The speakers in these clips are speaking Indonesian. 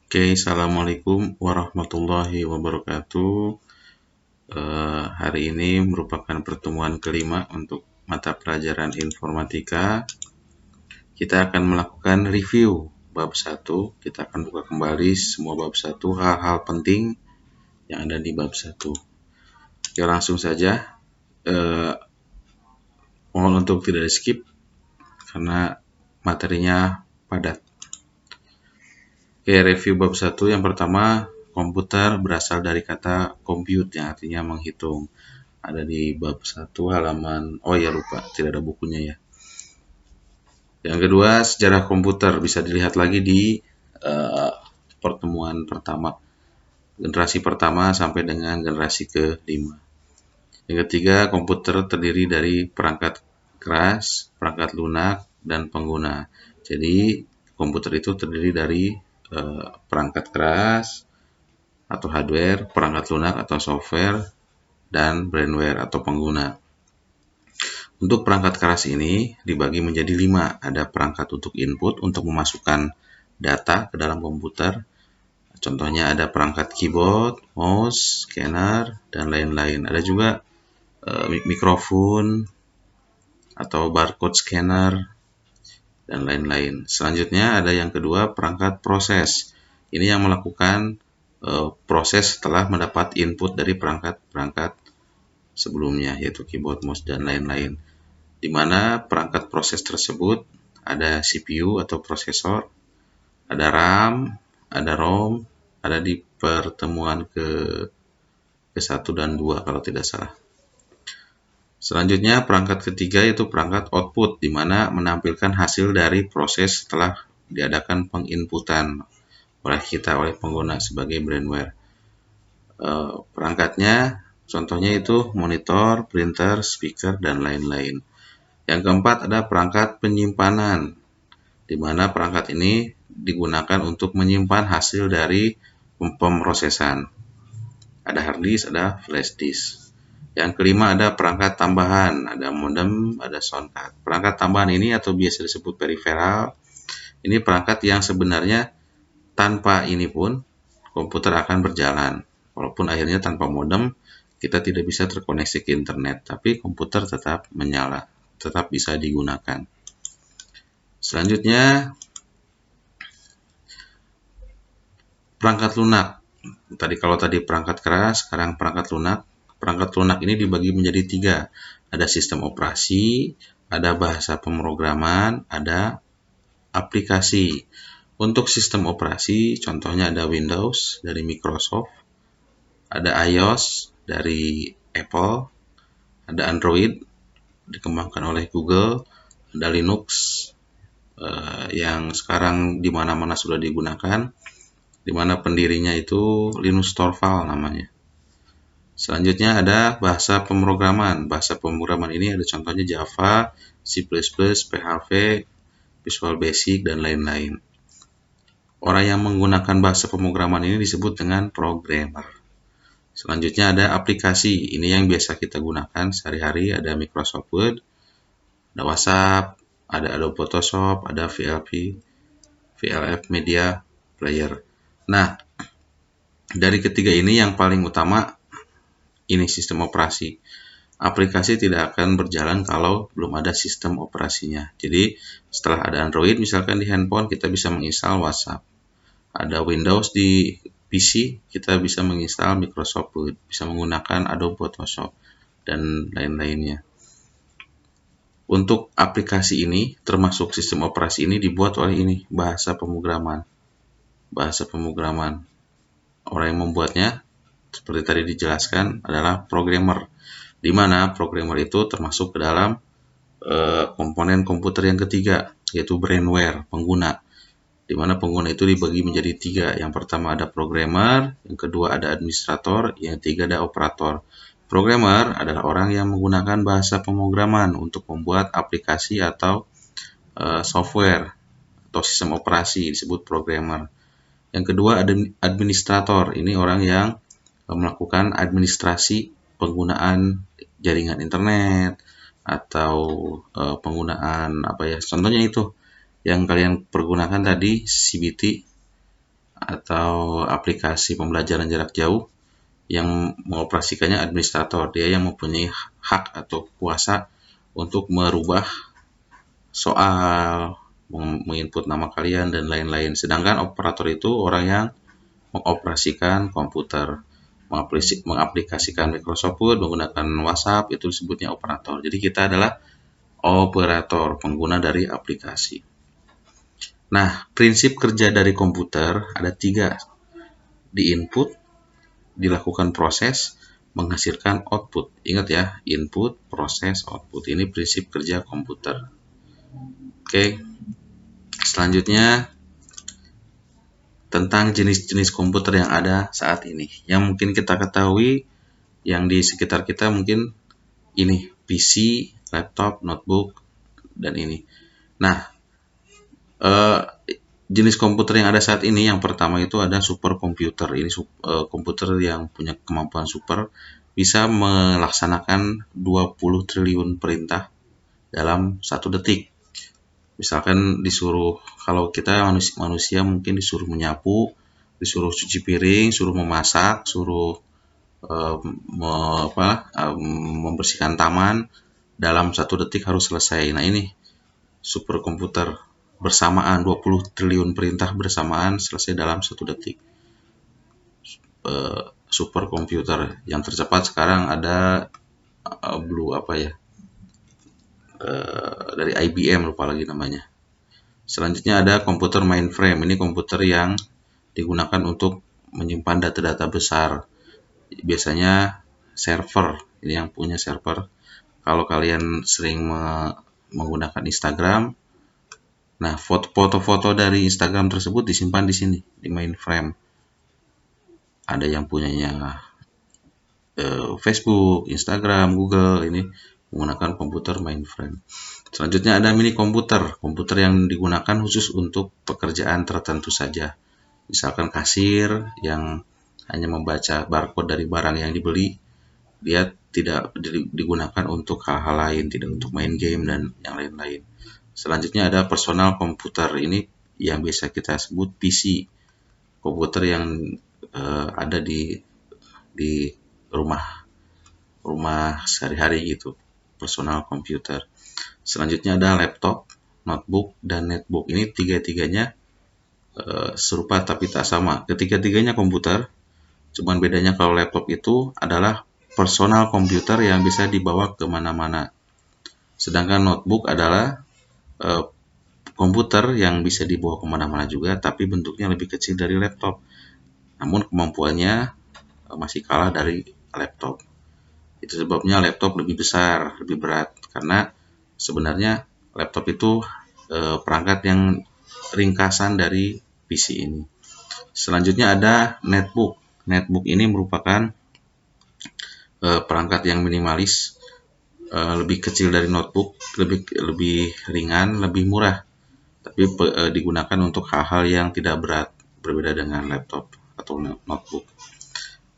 Oke, Assalamualaikum warahmatullahi wabarakatuh. Hari ini merupakan pertemuan kelima untuk mata pelajaran informatika. Kita akan melakukan review bab 1. Kita akan buka kembali semua bab 1, hal-hal penting yang ada di bab 1. Oke, langsung saja. Mohon untuk tidak di skip karena materinya padat. Oke, review bab 1 yang pertama, komputer berasal dari kata compute yang artinya menghitung. Ada di bab 1 halaman, lupa, tidak ada bukunya ya. Yang kedua, sejarah komputer bisa dilihat lagi di pertemuan pertama, generasi pertama sampai dengan generasi ke-5. Yang ketiga, komputer terdiri dari perangkat keras, perangkat lunak, dan pengguna. Jadi, komputer itu terdiri dari perangkat keras atau hardware, perangkat lunak atau software, dan brainware atau pengguna. Untuk perangkat keras ini dibagi menjadi 5. Ada perangkat untuk input, untuk memasukkan data ke dalam komputer. Contohnya ada perangkat keyboard, mouse, scanner, dan lain-lain. Ada juga mikrofon atau barcode scanner, dan lain-lain. Selanjutnya ada yang kedua, perangkat proses. Ini yang melakukan proses setelah mendapat input dari perangkat-perangkat sebelumnya, yaitu keyboard, mouse, dan lain-lain. Di mana perangkat proses tersebut ada CPU atau prosesor, ada RAM, ada ROM, ada di pertemuan ke-1 dan 2 kalau tidak salah. Selanjutnya perangkat ketiga yaitu perangkat output, di mana menampilkan hasil dari proses setelah diadakan penginputan oleh pengguna sebagai brainware. Perangkatnya contohnya itu monitor, printer, speaker, dan lain-lain. Yang keempat ada perangkat penyimpanan, di mana perangkat ini digunakan untuk menyimpan hasil dari pemrosesan. Ada hard disk, ada flash disk. Yang kelima ada perangkat tambahan, ada modem, ada sound card. Perangkat tambahan ini atau biasa disebut peripheral, ini perangkat yang sebenarnya tanpa ini pun komputer akan berjalan. Walaupun akhirnya tanpa modem kita tidak bisa terkoneksi ke internet, tapi komputer tetap menyala, tetap bisa digunakan. Selanjutnya perangkat lunak. Tadi perangkat keras, sekarang perangkat lunak. Perangkat lunak ini dibagi menjadi 3. Ada sistem operasi, ada bahasa pemrograman, ada aplikasi. Untuk sistem operasi, contohnya ada Windows dari Microsoft, ada iOS dari Apple, ada Android dikembangkan oleh Google, ada Linux yang sekarang di mana-mana sudah digunakan, di mana pendirinya itu Linus Torvalds namanya. Selanjutnya ada bahasa pemrograman. Bahasa pemrograman ini ada contohnya Java, C++, PHP, Visual Basic, dan lain-lain. Orang yang menggunakan bahasa pemrograman ini disebut dengan programmer. Selanjutnya ada aplikasi. Ini yang biasa kita gunakan sehari-hari. Ada Microsoft Word, ada WhatsApp, ada Adobe Photoshop, ada VLF Media Player. Nah, dari ketiga ini yang paling utama ini sistem operasi. Aplikasi tidak akan berjalan kalau belum ada sistem operasinya. Jadi setelah ada Android misalkan di handphone, kita bisa menginstal WhatsApp. Ada Windows di PC, kita bisa menginstal Microsoft Word, bisa menggunakan Adobe Photoshop, dan lain-lainnya. Untuk aplikasi ini, termasuk sistem operasi ini dibuat oleh ini, bahasa pemrograman. Bahasa pemrograman. Orang yang membuatnya seperti tadi dijelaskan adalah programmer, di mana programmer itu termasuk ke dalam komponen komputer yang ketiga, yaitu brainware, pengguna, di mana pengguna itu dibagi menjadi 3. Yang pertama ada programmer, yang kedua ada administrator, yang ketiga ada operator. Programmer adalah orang yang menggunakan bahasa pemrograman untuk membuat aplikasi atau software atau sistem operasi, disebut programmer. Yang kedua ada administrator, ini orang yang melakukan administrasi penggunaan jaringan internet atau penggunaan contohnya itu yang kalian pergunakan tadi CBT atau aplikasi pembelajaran jarak jauh, yang mengoperasikannya administrator. Dia yang mempunyai hak atau kuasa untuk merubah soal, menginput nama kalian, dan lain-lain. Sedangkan operator itu orang yang mengoperasikan komputer, mengaplikasikan Microsoft Word, menggunakan WhatsApp, itu disebutnya operator. Jadi kita adalah operator, pengguna dari aplikasi. Nah, prinsip kerja dari komputer ada 3. Di input, dilakukan proses, menghasilkan output. Ingat ya, input, proses, output. Ini prinsip kerja komputer. Oke, selanjutnya tentang jenis-jenis komputer yang ada saat ini. Yang mungkin kita ketahui, yang di sekitar kita mungkin ini, PC, laptop, notebook, dan ini. Nah, jenis komputer yang ada saat ini, yang pertama itu ada superkomputer. Ini komputer yang punya kemampuan super, bisa melaksanakan 20 triliun perintah dalam 1 detik. Misalkan disuruh, kalau kita manusia mungkin disuruh menyapu, disuruh cuci piring, suruh memasak, suruh membersihkan taman, dalam 1 detik harus selesai. Nah, ini superkomputer bersamaan, 20 triliun perintah bersamaan selesai dalam 1 detik. Superkomputer yang tercepat sekarang ada dari IBM, lupa lagi namanya. Selanjutnya ada komputer mainframe. Ini komputer yang digunakan untuk menyimpan data-data besar. Biasanya server, ini yang punya server. Kalau kalian sering menggunakan Instagram, nah foto-foto dari Instagram tersebut disimpan di sini, di mainframe. Ada yang punyanya Facebook, Instagram, Google, ini menggunakan komputer mainframe. Selanjutnya ada mini komputer, komputer yang digunakan khusus untuk pekerjaan tertentu saja. Misalkan kasir yang hanya membaca barcode dari barang yang dibeli, dia tidak digunakan untuk hal-hal lain, tidak untuk main game dan yang lain-lain. Selanjutnya ada personal komputer, ini yang biasa kita sebut PC, komputer yang ada di rumah sehari-hari gitu, personal komputer. Selanjutnya ada laptop, notebook, dan netbook. Ini tiga-tiganya serupa tapi tak sama. Ketiga-tiganya komputer, cuman bedanya kalau laptop itu adalah personal komputer yang bisa dibawa kemana-mana. Sedangkan notebook adalah komputer yang bisa dibawa kemana-mana juga, tapi bentuknya lebih kecil dari laptop. Namun kemampuannya masih kalah dari laptop. Itu sebabnya laptop lebih besar, lebih berat, karena sebenarnya laptop itu perangkat yang ringkasan dari PC ini. Selanjutnya ada netbook. Netbook ini merupakan perangkat yang minimalis, lebih kecil dari notebook, lebih ringan, lebih murah, tapi digunakan untuk hal-hal yang tidak berat, berbeda dengan laptop atau notebook.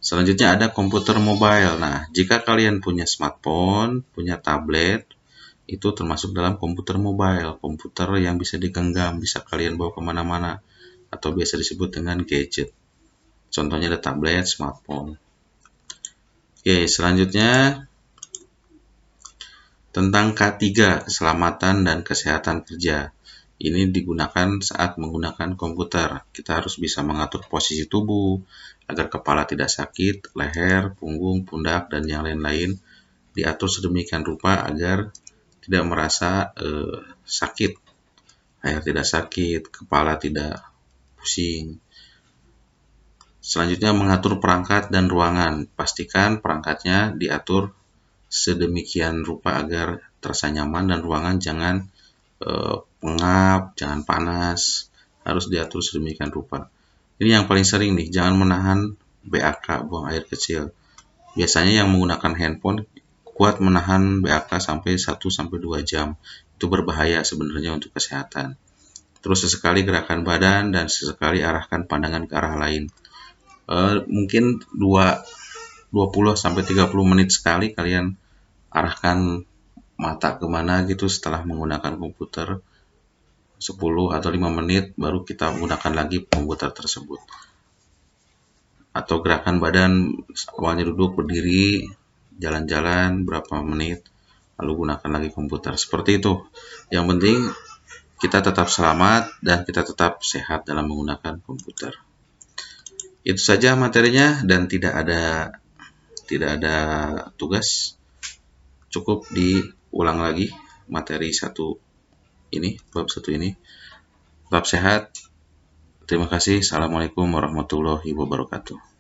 Selanjutnya ada komputer mobile. Nah, jika kalian punya smartphone, punya tablet, itu termasuk dalam komputer mobile, komputer yang bisa digenggam, bisa kalian bawa kemana-mana, atau biasa disebut dengan gadget. Contohnya ada tablet, smartphone. Oke, selanjutnya tentang K3, keselamatan dan kesehatan kerja. Ini digunakan saat menggunakan komputer. Kita harus bisa mengatur posisi tubuh agar kepala tidak sakit, leher, punggung, pundak, dan yang lain-lain diatur sedemikian rupa agar tidak merasa sakit. Leher tidak sakit, kepala tidak pusing. Selanjutnya mengatur perangkat dan ruangan. Pastikan perangkatnya diatur sedemikian rupa agar terasa nyaman, dan ruangan jangan pengap, jangan panas, harus diatur sedemikian rupa. Ini yang paling sering nih, jangan menahan BAK, buang air kecil. Biasanya yang menggunakan handphone kuat menahan BAK sampai 1-2 jam. Itu berbahaya sebenarnya untuk kesehatan. Terus sesekali gerakan badan dan sesekali arahkan pandangan ke arah lain. Mungkin 20-30 menit sekali kalian arahkan mata kemana gitu setelah menggunakan komputer. 10 atau 5 menit baru kita gunakan lagi komputer tersebut. Atau gerakan badan, awalnya duduk, berdiri, jalan-jalan berapa menit, lalu gunakan lagi komputer. Seperti itu. Yang penting kita tetap selamat dan kita tetap sehat dalam menggunakan komputer. Itu saja materinya dan tidak ada tugas. Cukup diulang lagi materi bab 1 ini. Tetap sehat. Terima kasih. Assalamualaikum warahmatullahi wabarakatuh.